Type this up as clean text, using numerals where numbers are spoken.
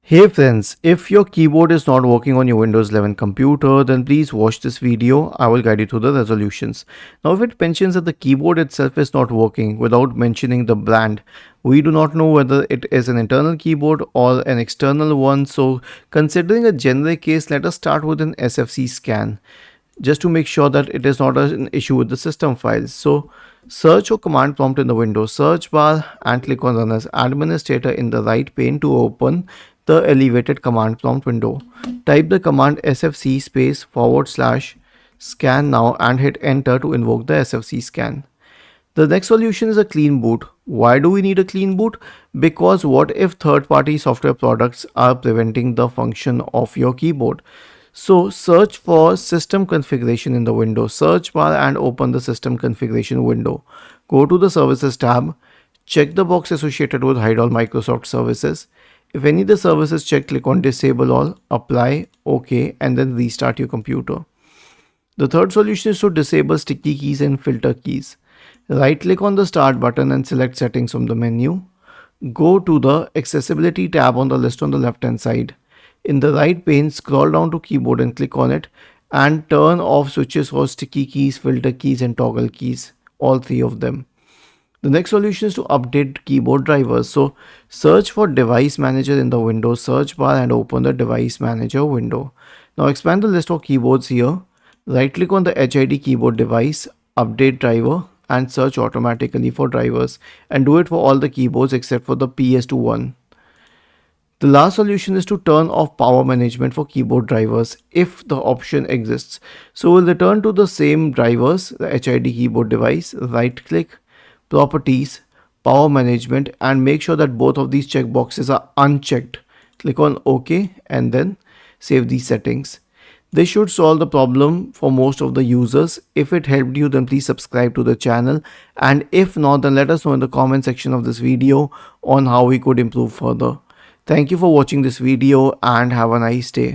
Hey friends, if your keyboard is not working on your Windows 11 computer, then please watch this video. I will guide you through the resolutions. Now, if it mentions that the keyboard itself is not working without mentioning the brand, we do not know whether it is an internal keyboard or an external one. So, considering a generic case, let us start with an SFC scan just to make sure that it is not an issue with the system files. So, search or command prompt in the Windows search bar and click on Run as Administrator in the right pane to open the elevated command prompt window. Type the command sfc /scan now and hit enter to invoke the SFC scan. The next solution is a clean boot. Why do we need a clean boot? Because what if third-party software products are preventing the function of your keyboard? So search for system configuration in the Windows search bar and open the system configuration window. Go to the services tab, check the box associated with hide all Microsoft services. If any of the services checked, click on disable all, apply, OK, and then restart your computer. The third solution is to disable sticky keys and filter keys. Right click on the start button and select settings from the menu. Go to the accessibility tab on the list on the left hand side. In the right pane, scroll down to keyboard and click on it and turn off switches for sticky keys, filter keys and toggle keys, all three of them. The next solution is to update keyboard drivers. So search for device manager in the Windows search bar and open the device manager window. Now expand the list of keyboards here. Right click on the HID keyboard device, update driver and search automatically for drivers and do it for all the keyboards except for the PS2 one. The last solution is to turn off power management for keyboard drivers if the option exists. So we'll return to the same drivers, the HID keyboard device, right click, properties, power management and make sure that both of these checkboxes are unchecked. Click on OK and then save these settings. This should solve the problem for most of the users. If it helped you, then please subscribe to the channel, and if not, then let us know in the comment section of this video on how we could improve further. Thank you for watching this video and have a nice day.